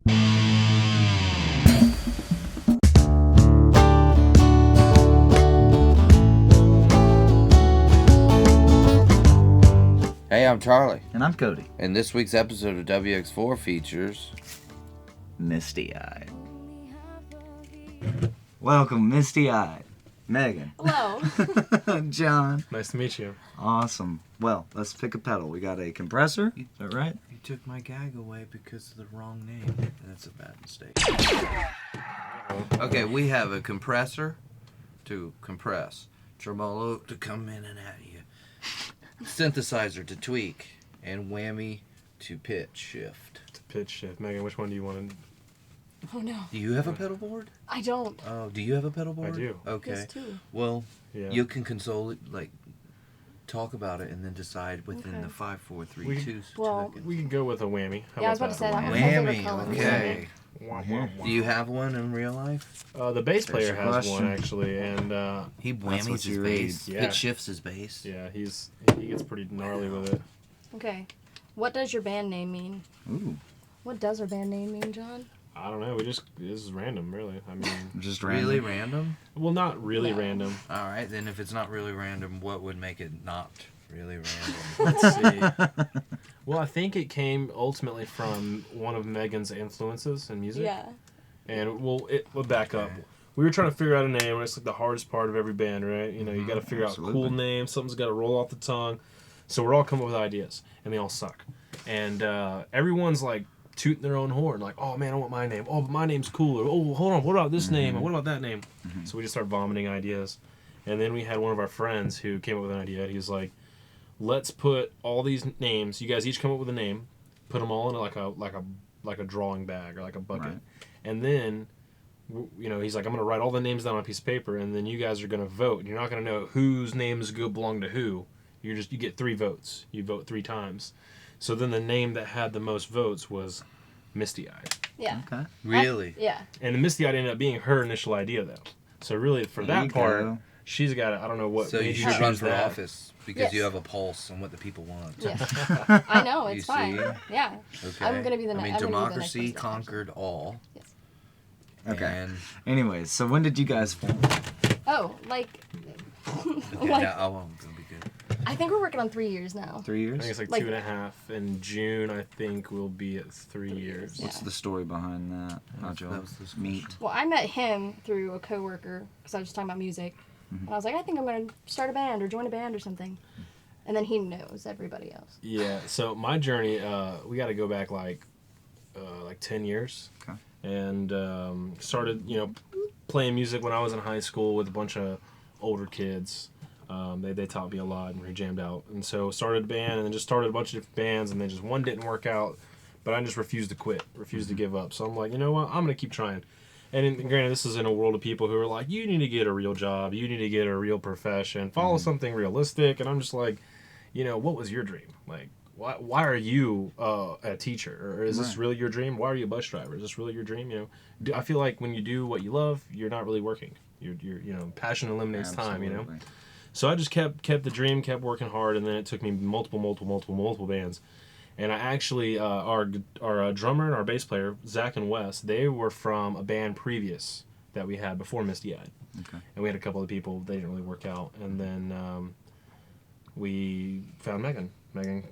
Hey, I'm Charlie. And I'm Cody. And this week's episode of WX4 features... Misty Eyed. Welcome, Misty Eyed. Megan. Hello. John. Nice to meet you. Awesome. Well, let's pick a pedal. We got a compressor. Is that right? You took my gag away because of the wrong name. That's a bad mistake. Okay, we have a compressor to compress, tremolo to come in and at you, synthesizer to tweak, and whammy to pitch shift. To pitch shift. Megan, which one do you want to... Oh no. Do you have a pedal board? I don't. Oh, do you have a pedal board? I do. Okay. Yes, too. Well, Yeah. you can console it, talk about it, and then decide within Okay. the 5, 4, 3, We- 2 Well- seconds. We can go with a whammy. How Yeah, I was about to say that. That's my favorite Whammy, color. okay. Wah, wah, wah. Do you have one in real life? The bass player Special has question. one, actually, and He That's whammies what his you bass. read. Yeah. It shifts his bass. yeah, he gets pretty gnarly with it. Okay. What does your band name mean? Ooh. What does our band name mean, John? I don't know. This is random, really. I mean, Just Really random. random? well, not really No. random. All right, then if it's not really random, what would make it not really random? Let's see. Well, I think it came ultimately from one of Megan's influences in music. Yeah. And we'll back up. We were trying to figure out a name, and it's like the hardest part of every band, right? You know, you got to figure out a cool Absolutely. name. Something's got to roll off the tongue. So we're all coming up with ideas, and they all suck. And everyone's like tooting their own horn, like, "Oh man, I want my name. Oh, but my name's cooler. Oh, hold on, what about this name? And what about that name?" So we just started vomiting ideas, and then we had one of our friends who came up with an idea. He's like, "Let's put all these names. You guys each come up with a name. Put them all in like a drawing bag or like a bucket, Right. and then." You know, he's like, I'm going to write all the names down on a piece of paper, and then you guys are going to vote. You're not going to know whose names belong to who. You get 3 votes. You vote 3 times. So then the name that had the most votes was Misty Eyed. Yeah. Okay. Really? Yeah. And the Misty Eyed ended up being her initial idea, though. So really, for There that you part, go. she's got I don't know what So made you you should run choose for that. office because Yes. you have a pulse on what the people want. Yes. I know. It's You fine. see? Yeah. Okay. I'm gonna be the ne- I mean, I'm gonna be the next democracy president. conquered all. Yes. Okay. And Anyways, so when did you guys form? Oh, like. okay, like now, oh, I'm gonna be good. I think we're working on 3 years now. 3 I years? think it's Like- 2.5. In June, I think we'll be at 3 years. Yeah. What's the story behind that? How'd That y'all was the meet? Well, I met him through a coworker because I was just talking about music, and I was like, I think I'm gonna start a band or join a band or something, and then he knows everybody else. Yeah, so my journey, we got to go back like 10 years. Okay. And started, playing music when I was in high school with a bunch of older kids. They taught me a lot, and we jammed out. And so started a band, and then just started a bunch of different bands, and then just one didn't work out. But I just refused to quit, refused to give up. So I'm like, you know what? I'm going to keep trying. And granted, this is in a world of people who are like, you need to get a real job. You need to get a real profession. Follow something realistic. And I'm just like, what was your dream? Like, why are you a teacher? Or is this Right. really your dream? Why are you a bus driver? Is this really your dream? I feel like when you do what you love, you're not really working. You're passion eliminates time, Absolutely. So I just kept the dream, kept working hard, and then it took me multiple bands. And I actually, our drummer and our bass player, Zach and Wes, they were from a band previous that we had before Misty Eyed. Okay. And we had a couple of people, they didn't really work out. And then we found Megan. Megan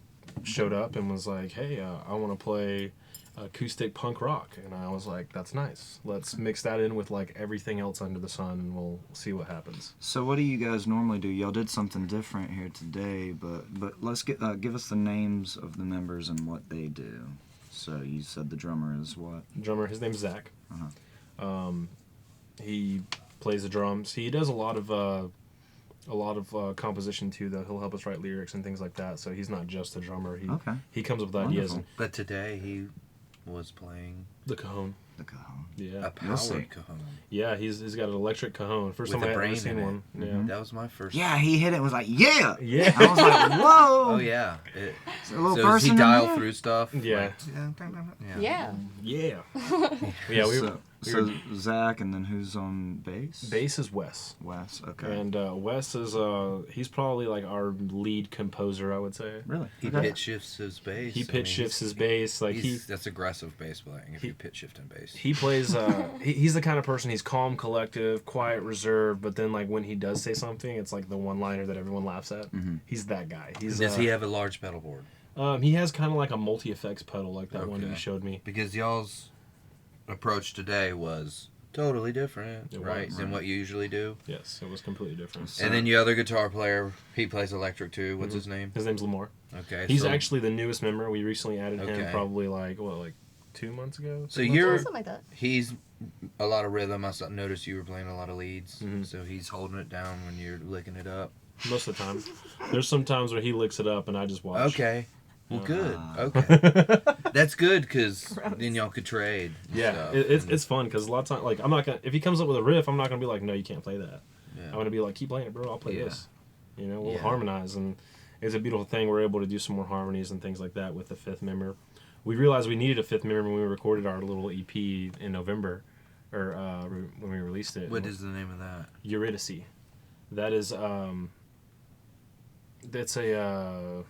showed up and was like, hey, I want to play acoustic punk rock. And I was like, that's nice. Let's mix that in with like everything else under the sun, and we'll see what happens. So what do you guys normally do? Y'all did something different here today, but let's give us the names of the members and what they do. So you said the drummer is what? Drummer, his name's Zach. Uh-huh. He plays the drums. He does a lot of composition too, though. He'll help us write lyrics and things like that. So he's not just a drummer. He comes up with ideas. Wonderful. And But today he was playing the cajon. The cajon. Yeah. a powered cajon. Yeah, he's got an electric cajon. First With time a I ever brain seen in it. one. Yeah. Mm-hmm. That was my first. Yeah, he hit it and was like, yeah! Yeah. I was like, whoa! Oh yeah. Is there a little So does he person in dial there? through stuff? Yeah. Like, Yeah. Yeah. Yeah. So, So Zach, and then who's on bass? Bass is Wes. Wes. Okay. And Wes is he's probably like our lead composer, I would say. Really? He pitch shifts his bass. He pitch shifts his bass. Like that's aggressive bass playing if you pitch shift and bass. He plays. He's the kind of person. He's calm, collective, quiet, reserved. But then like when he does say something, it's like the one-liner that everyone laughs at. Mm-hmm. He's that guy. Does he have a large pedal board? He has kind of like a multi-effects pedal, like that one that you showed me. Because y'all's approach today was totally different, right, than what you usually do. Yes, it was completely different. And then your other guitar player, he plays electric too. What's his name? His name's Lamar. Okay. He's actually the newest member. We recently added him Okay. probably like 2 months ago. So Something like that. he's a lot of rhythm. I noticed you were playing a lot of leads. So he's holding it down when you're licking it up. Most of the time. There's some times where he licks it up and I just watch. Okay. Well, good. Okay. That's good because then y'all could trade. Yeah, Stuff. it's fun because a lot of times, like, I'm not gonna, if he comes up with a riff, I'm not gonna be like, no, you can't play that. Yeah. I'm gonna be like, keep playing it, bro. I'll play Yeah. this. You know, we'll Yeah. harmonize, and it's a beautiful thing. We're able to do some more harmonies and things like that with the fifth member. We realized we needed a fifth member when we recorded our little EP in November, or when we released it. What is the name of that? Eurydice. That is that's a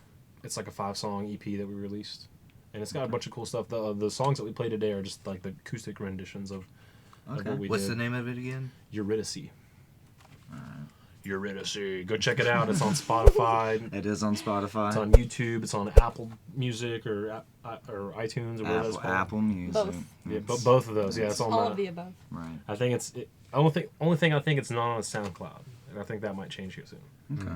it's like a 5-song EP that we released, and it's got a bunch of cool stuff. The songs that we play today are just like the acoustic renditions of what we What's did. the name of it again? Eurydice. Eurydice. Go check it out. It's on Spotify. It is on Spotify. It's on YouTube. It's on Apple Music or iTunes or whatever it's called. Apple Music. Both. Yeah, both of those. Yeah, it's on All of the above. Right. I think only thing I think it's not on SoundCloud, and I think that might change here soon. Okay.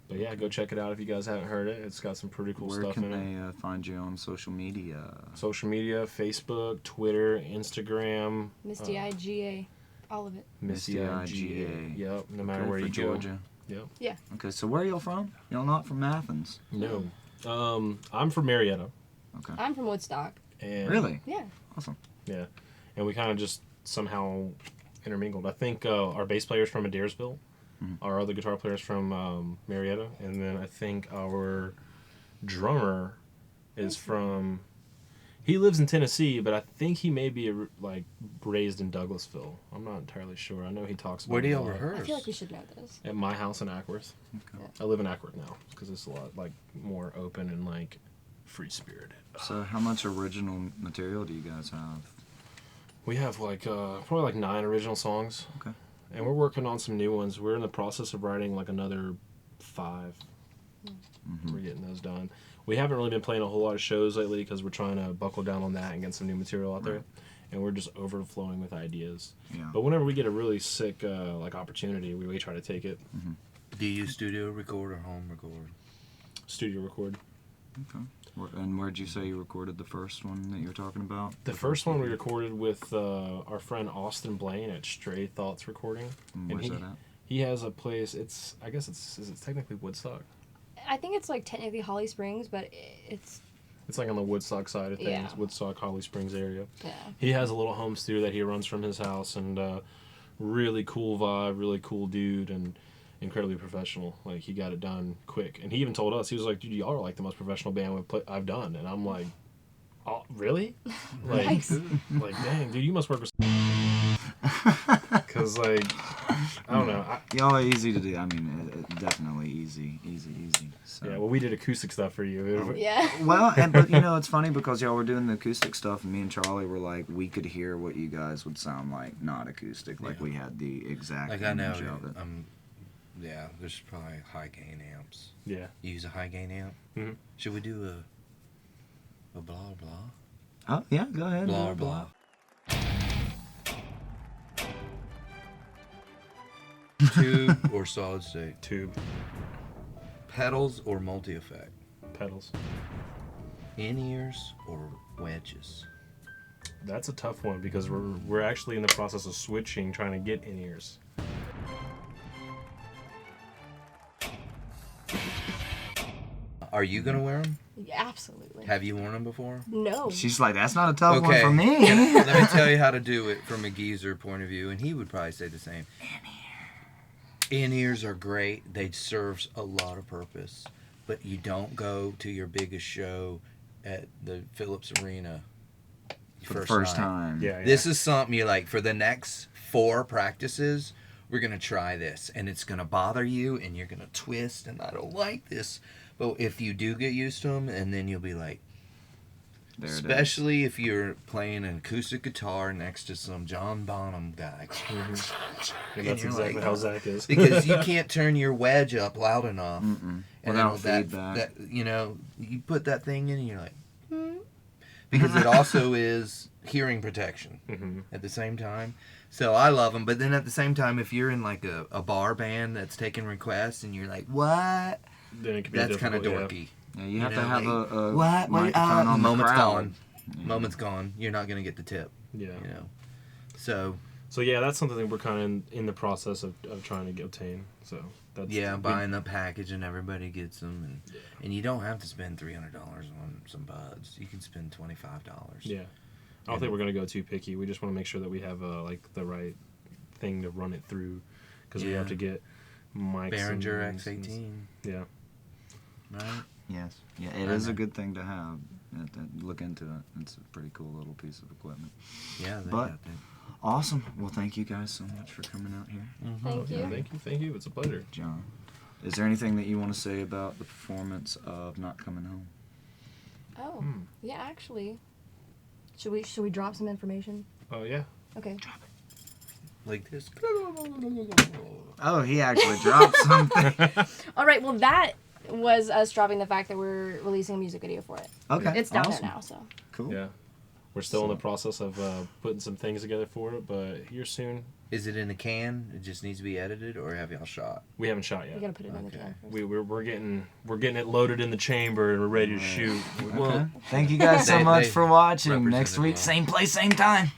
But yeah, go check it out if you guys haven't heard it. It's got some pretty cool Where stuff can in it. they find you on social media? Social media, Facebook, Twitter, Instagram. Misty Eyed GA. All of it. Misty Eyed GA. Yep, no matter where for you Georgia. go. Yep. Yeah. Okay, so where are y'all from? Y'all not from Athens? No. I'm from Marietta. Okay. I'm from Woodstock. And Really? Yeah. Awesome. Yeah. And we kind of just somehow intermingled. I think our bass player's from Adairsville. Our other guitar player's from Marietta. And then I think our drummer is from... He lives in Tennessee, but I think he may be raised in Douglasville. I'm not entirely sure. I know he talks about Where do it a y'all lot. rehearse? I feel like we should know this. At my house in Ackworth. Okay. I live in Ackworth now because it's a lot more open and free spirited. So how much original material do you guys have? We have probably 9 original songs. Okay. And we're working on some new ones. We're in the process of writing another 5. We're getting those done. We haven't really been playing a whole lot of shows lately because we're trying to buckle down on that and get some new material out there. And we're just overflowing with ideas. Yeah. But whenever we get a really sick opportunity, we try to take it. Do you studio record or home record? Studio record. Okay. And where'd you say you recorded the first one that you were talking about? The first one we recorded with our friend Austin Blaine at Stray Thoughts Recording. Where's that at? He has a place. Is it technically Woodstock? I think it's technically Holly Springs, but it's... It's on the Woodstock side of things, Yeah. Woodstock, Holly Springs area. Yeah. He has a little home studio that he runs from his house, and really cool vibe, really cool dude, and incredibly professional. He got it done quick. And he even told us, he was like, dude, y'all are the most professional band I've done. And I'm like, oh, really? Nice. Dang, dude, you must work with... Because, I don't know. Y'all are easy to do. I mean, definitely easy. So. Yeah, well, we did acoustic stuff for you. Yeah. Well, but it's funny because y'all were doing the acoustic stuff, and me and Charlie were we could hear what you guys would sound like, not acoustic. We had the exact I know. image of it. Yeah, there's probably high gain amps. Yeah. You use a high gain amp? Mhm. Should we do a blah blah? Oh, yeah, go ahead. Blah blah. Tube or solid state? Tube. Pedals or multi-effect? Pedals. In-ears or wedges? That's a tough one because we're actually in the process of switching, trying to get in-ears. Are you gonna wear them? Yeah, absolutely. Have you worn them before? No. She's like, that's not a tough one Okay. for me. Let me tell you how to do it from a geezer point of view, and he would probably say the same. In-ears are great. They serve a lot of purpose, but you don't go to your biggest show at the Phillips Arena for the first time. Yeah. This is something you like for the next 4 practices. We're gonna try this, and it's gonna bother you, and you're gonna twist, and I don't like this. But if you do get used to them, and then you'll be like, There it is. especially if you're playing an acoustic guitar next to some John Bonham guy, And that's you're exactly like, how Zach is. because you can't turn your wedge up loud enough, and Without then feedback. that you put that thing in, and you're like, because it also is hearing protection at the same time. So I love them, but then at the same time, if you're in like a bar band that's taking requests, and you're like, what? Then it can be That's kind of difficult, dorky. Yeah, you have You to know, have like, a what? microphone on the Moment's crowd. gone. Moment's gone. You're not gonna get the tip. Yeah. You know. So So yeah, that's something that we're kind of in the process of trying to obtain. So that's buying the package and everybody gets them, and you don't have to spend $300 on some buds. You can spend $25. Yeah. I don't think we're gonna go too picky. We just want to make sure that we have like the right thing to run it through, because we have to get mics. Behringer X18. Yeah. Right. Yes. Yeah, it is a good thing to have. Look into it. It's a pretty cool little piece of equipment. Yeah. But awesome. Well, thank you guys so much for coming out here. Thank you. Yeah, thank you. It's a pleasure. John, is there anything that you want to say about the performance of Not Coming Home? Oh, yeah, actually. Should we drop some information? Oh yeah. Okay. Like this. Oh, he actually dropped something. All right, well, that was us dropping the fact that we're releasing a music video for it. Okay. It's down awesome. there now, so. Cool. Yeah. We're still in the process of putting some things together for it, but here soon. Is it in a can? It just needs to be edited, or have y'all shot? We haven't shot We yet. gotta put it in the Okay. can first. We're getting it loaded in the chamber and we're ready to shoot. Okay. Thank you guys so They- much they for watching. represented Next week, well. same place, same time.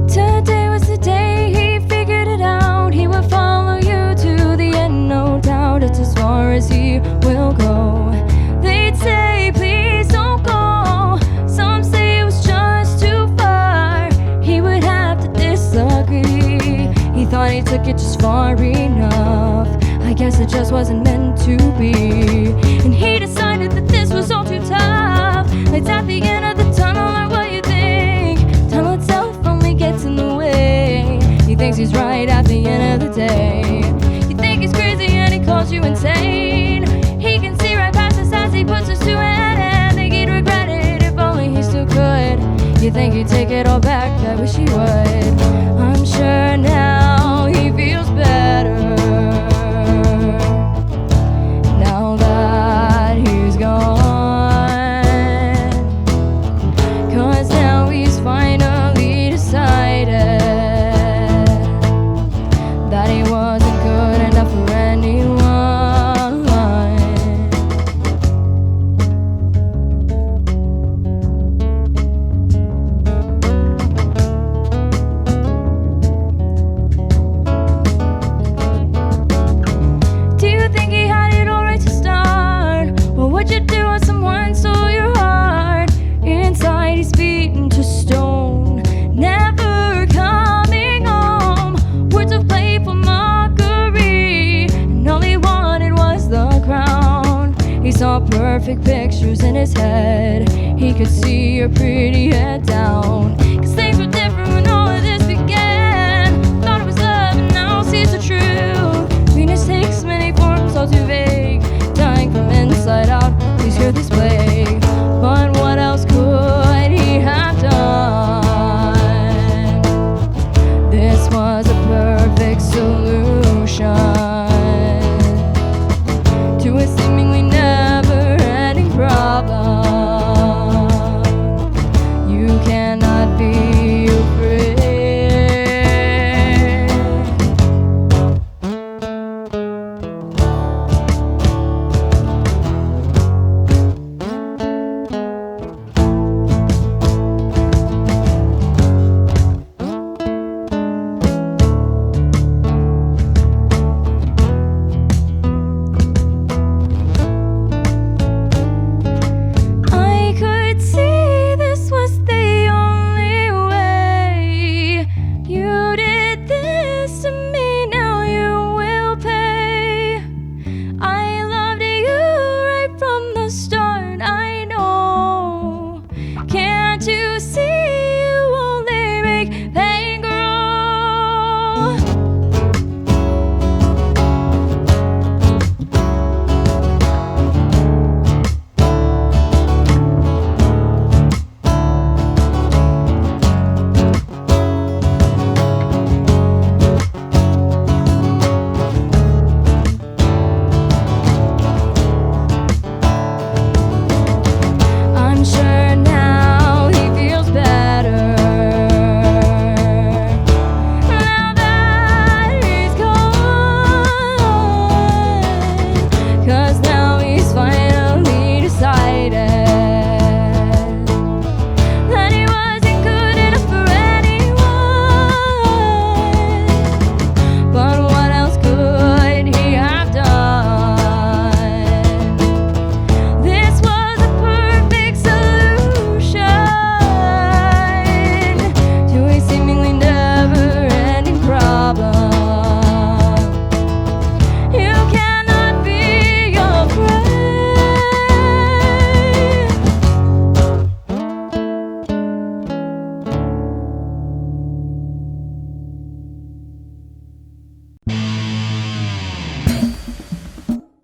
Today was the day he figured it out. He would follow you to the end, no doubt. It's as far as he will go. They'd say, please don't go. Some say it was just too far. He would have to disagree. He thought he took it just far enough. I guess it just wasn't meant to be. And he decided that this was all too tough. Lights at the end of the tunnel are what you think. Tunnel itself only gets in the way. He thinks he's right at the end of the day. You think he's crazy and he calls you insane. He can see right past us as he puts us to an end. Think he'd regret it if only he still could. You think he'd take it all back, I wish he would. I'm sure now he feels better. Now that he's gone, 'cause now he's finally decided that he wasn't good enough for anyone. Do you think he had it all right to start? What would you do if someone stole your heart? Inside he's beaten to stone, never coming home. Words of playful mockery, and all he wanted was the crown. He saw perfect pictures in his head. He could see your pretty head down. 'Cause things were different when all of this began. Thought it was love and now sees the truth. Venus takes many forms, all too vague.